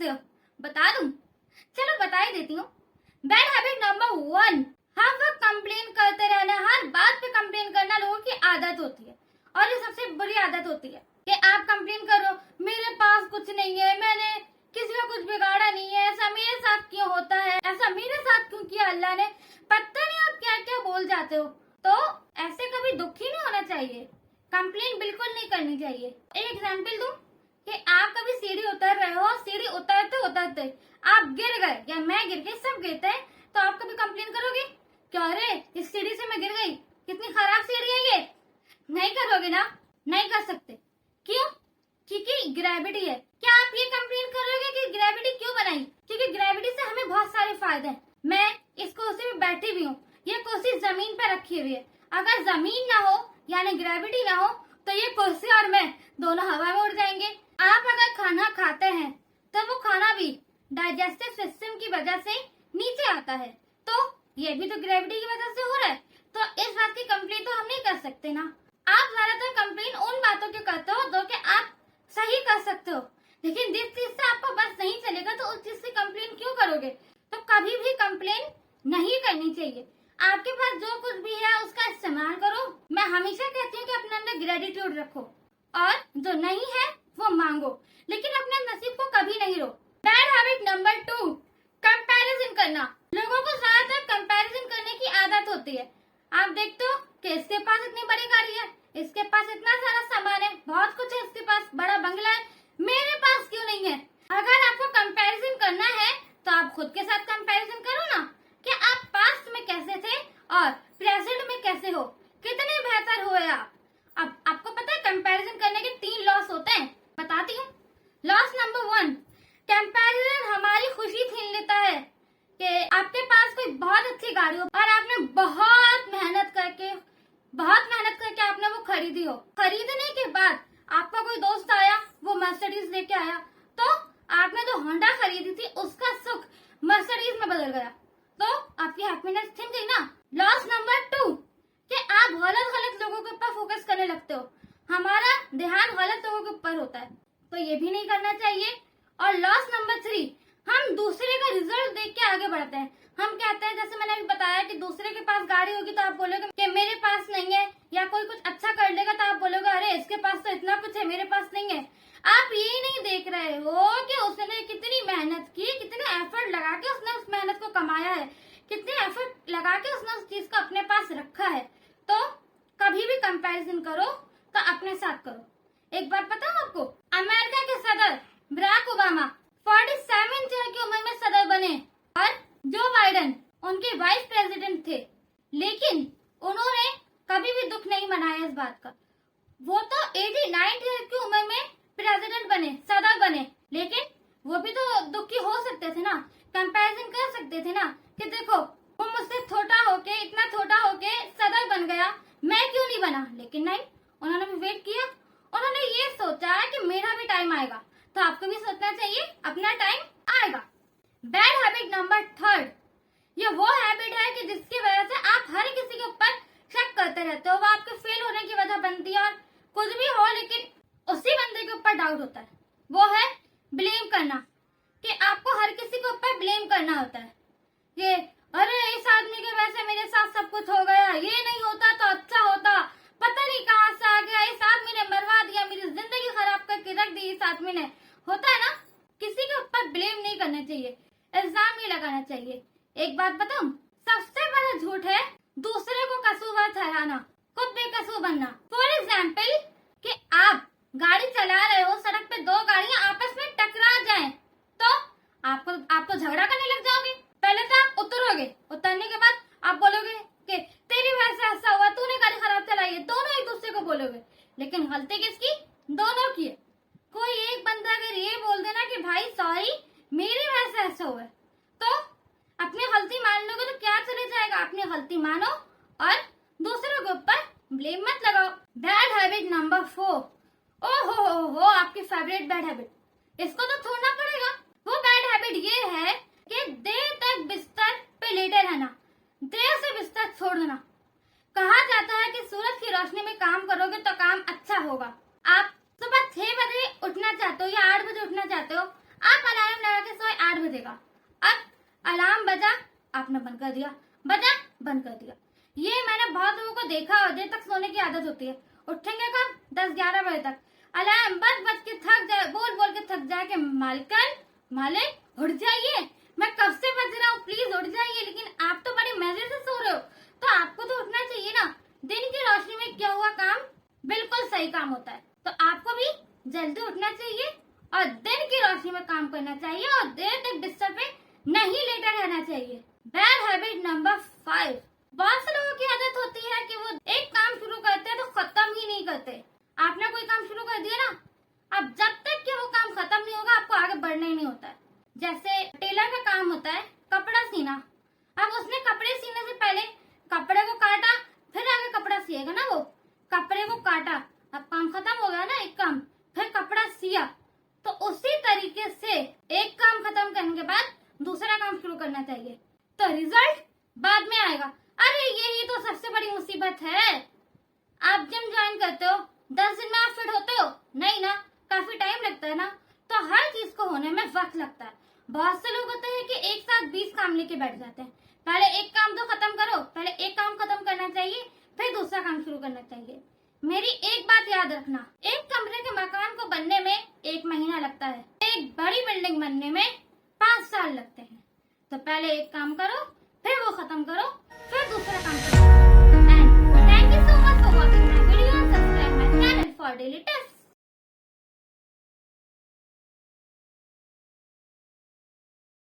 सकते हो? बता दूं? चलो बता ही देती हूँ। बैड हैबिट नंबर 1, हर वक्त कंप्लेन करते रहना, हर बात पे कंप्लेन करना लोगों की आदत होती है और ये सबसे बुरी आदत होती है कि आप कंप्लेन करो, मेरे पास कुछ नहीं है, मैंने किसी का कुछ बिगाड़ा नहीं है, ऐसा मेरे साथ क्यों होता है, ऐसा मेरे साथ क्यों किया अल्लाह ने, पता नहीं आप क्या क्या बोल जाते हो। तो ऐसे कभी दुखी नहीं होना चाहिए, कंप्लेन बिल्कुल नहीं करनी चाहिए। एक एग्जाम्पल दूं कि आप कभी सीढ़ी उतर रहे हो, सीढ़ी उतरते उतरते आप गिर गए या मैं गिर गई, सब गिरते हैं, तो आप कभी कंप्लेन करोगे क्या, अरे इस सीढ़ी से मैं गिर गई, कितनी खराब सीढ़ी है ये? नहीं करोगे ना, नहीं कर सकते। क्यों? क्योंकि ग्रेविटी है। क्या आप ये कंप्लेन करोगे कि ग्रेविटी क्यों बनाई? क्योंकि ग्रेविटी से हमें बहुत सारे फायदे हैं। मैं इस कुर्सी में बैठी भी हूँ, ये कुर्सी जमीन पर रखी हुई है, अगर जमीन ना हो यानी ग्रेविटी ना हो तो ये कुर्सी और मैं दोनों हवा में उड़ जाएंगे। आप अगर खाना खाते हैं तो वो खाना भी डाइजेस्टिव सिस्टम की वजह से नीचे आता है, तो ये भी तो ग्रेविटी की वजह से हो रहा है। तो इस बात की कंप्लेन तो हम नहीं कर सकते ना। आप ज्यादातर कंप्लेन उन बातों की करते हो जो कि आप सही कर सकते हो, लेकिन जिस चीज से आपको बस नहीं चलेगा तो उस चीज से कंप्लेन क्यों करोगे? तो कभी भी कंप्लेन नहीं करनी चाहिए। आपके पास जो कुछ भी है उसका इस्तेमाल करो। मैं हमेशा कहती हूँ कि अपने अंदर ग्रेटिट्यूड रखो और जो नहीं है वो मांगो, लेकिन अपने नसीब को कभी नहीं रो। बैड हैबिट नंबर 2, कंपैरिजन करना। लोगों को ज्यादातर कंपैरिजन करने की आदत होती है। आप देखते हो कि इसके पास इतनी बड़ी गाड़ी है, इसके पास इतना सारा सामान है, बहुत कुछ है, इसके पास बड़ा बंगला है, मेरे पास क्यों नहीं है? अगर आपको कंपैरिजन करना है तो आप खुद के साथ कंपैरिजन करो ना कि आप पास्ट में कैसे थे और प्रेजेंट में कैसे हो, कितने बेहतर हुए आप। अब आपको पता है कंपैरिजन करने के 3 लॉस होते हैं, बताती हूँ। लॉस नंबर 1, कंपैरिजन हमारी खुशी छीन लेता है कि आपके पास कोई बहुत अच्छी गाड़ी हो और आपने बहुत मेहनत करके आपने वो खरीदी हो। खरीदने के बाद आपका कोई दोस्त आया, वो मर्सिडीज लेके आया, तो आपने जो होंडा खरीदी थी उसका सुख मर्सिडीज में बदल गया, तो आपकी हैप्पीनेस छिन गई ना। लॉस नंबर 2 कि आप गलत लोगों के ऊपर फोकस करने लगते हो, हमारा ध्यान गलत लोगों के ऊपर होता है, तो ये भी नहीं करना चाहिए। और लॉस नंबर 3, हम दूसरे का रिजल्ट देख के आगे बढ़ते हैं। हम कहते हैं, जैसे मैंने अभी बताया कि दूसरे के पास गाड़ी होगी तो आप बोलोगे कि मेरे पास नहीं है, या कोई कुछ अच्छा कर लेगा तो आप बोलोगे अरे इसके पास तो इतना कुछ है, मेरे पास नहीं है। आप ये नहीं देख रहे हो कि उसने कितनी मेहनत की, कितने एफर्ट लगा के उसने उस मेहनत को कमाया है, कितने एफर्ट लगा के उसने उस चीज को अपने पास रखा है। तो कभी भी कंपैरिजन करो तो अपने साथ करो। एक बात बताऊं आपको, अमेरिका के सदर बराक ओबामा 47 साल की उम्र में सदर बने और जो बाइडेन उनके वाइस प्रेसिडेंट थे, लेकिन उन्होंने कभी भी दुख नहीं मनाया इस बात का। वो तो 89 ईयर की उम्र में प्रेसिडेंट बने, सदर बने, लेकिन वो भी तो दुखी हो सकते थे ना, कंपैरिजन कर सकते थे ना कि देखो वो मुझसे छोटा होके, इतना छोटा होके सदर बन गया, मैं क्यों नहीं बना। लेकिन नहीं, उन्होंने भी वेट किया, उन्होंने ये सोचा कि मेरा भी टाइम आएगा, तो आपको भी सोचना चाहिए अपना टाइम आएगा। बैड हैबिट नंबर 3, ये वो हैबिट है कि जिसकी वजह से आप हर किसी के ऊपर शक करते रहते हो, वो आपके फेल होने की वजह बनती है और कुछ भी हो लेकिन उसी बंदे के ऊपर डाउट होता है। वो है ब्लेम करना, कि आपको हर किसी के ऊपर ब्लेम करना होता है कि अरे इस आदमी की वजह से मेरे साथ सब कुछ हो गया, ये नहीं होता तो अच्छा होता, पता नहीं कहाँ से आ गया, इस आदमी ने मरवा दिया, मेरी जिंदगी खराब करके रख दी इस आदमी ने। होता है ना, किसी के ऊपर ब्लेम नहीं करना चाहिए, इल्जाम नहीं लगाना चाहिए। एक बात बताऊं, सबसे बड़ा झूठ है दूसरे को कसूरवार ठहराना, खुद बेकसूर बनना। फॉर एग्जाम्पल कि आप गाड़ी चला रहे हो, सड़क पे 2 गाड़ियां आपस में टकरा जाएं, तो आपको झगड़ा करने लग जाओगे। पहले तो आप उतरोगे, उतरने के बाद आप बोलोगे कि तेरी वजह से ऐसा हुआ, तूने गाड़ी खराब चलाई है, दोनों एक दूसरे को बोलोगे, लेकिन गलती किसकी? दोनों की है। कोई एक बंदा अगर ये बोल देना कि भाई सॉरी मेरी वजह से ऐसा हुआ, तो अपनी गलती मान लोगे तो क्या चले जाएगा। अपनी गलती मानो और दूसरों के ऊपर ब्लेम मत लगाओ। बैड हैबिट नंबर 4, ओहो आपकी फेवरेट बैड हैबिट, इसको तो छोड़ना पड़ेगा। वो बैड हैबिट ये है कि देर तक बिस्तर पे लेटे रहना, देर से बिस्तर छोड़ देना। कहा जाता है कि सूरज की रोशनी में काम करोगे तो काम अच्छा होगा। आप सुबह 6 बजे उठना चाहते हो या 8 बजे उठना चाहते हो, आप अलार्म अलार्म लगा के सोए 8 बजे का। अब अलार्म बजा, आपने बंद कर दिया, बजा, बंद कर दिया। ये मैंने बहुत लोगों को देखा, देर तक सोने की आदत होती है। उठेंगे कब? 10-11 बजे तक। अलार्म बज के थक जाए, बोल के थक जाए कि मालिक उठ जाइए, मैं कब से बज रहा हूँ, प्लीज उठ जाइए। लेकिन आप तो बड़ी मजे से सो रहे हो, तो आपको तो उठना चाहिए ना। दिन की रोशनी में किया हुआ काम बिल्कुल सही काम होता है, तो आपको भी जल्दी उठना चाहिए और दिन की रोशनी में काम करना चाहिए और देर तक बिस्तर पे नहीं लेटा रहना चाहिए। बैड हैबिट नंबर 5, बहुत से लोगों की आदत होती है कि वो एक काम शुरू करते हैं तो खत्म ही नहीं करते। आपने कोई काम शुरू कर दिया ना, अब जब तक कि वो काम खत्म नहीं होगा आपको आगे बढ़ना ही नहीं होता है। जैसे टेलर का काम होता है कपड़ा सीना, अब उसने कपड़े सीने से पहले कपड़े को काटा, फिर आगे कपड़ा सिएगा ना। वो कपड़े को काटा, अब काम खत्म हो गया ना एक काम, फिर कपड़ा सिया। तो उसी तरीके से एक काम खत्म करने के बाद दूसरा काम शुरू करना चाहिए, तो रिजल्ट बाद में आएगा। अरे यही तो सबसे बड़ी मुसीबत है। आप जिम ज्वाइन करते हो, 10 दिन में आप फिट होते हो? नहीं ना, काफी टाइम लगता है ना। तो हर चीज को होने में वक्त लगता है। बहुत से लोग होते हैं कि एक साथ 20 काम लेके बैठ जाते हैं। पहले एक काम तो खत्म करो, पहले एक काम खत्म करना चाहिए, फिर दूसरा काम शुरू करना चाहिए। मेरी एक बात याद रखना, एक कमरे के मकान को बनने में 1 महीना लगता है, एक बड़ी बिल्डिंग बनने में 5 साल लगते हैं। तो पहले एक काम करो, फिर वो खत्म करो, फिर दूसरा काम करो। And thank you so much for watching my video. Subscribe my channel for daily tips.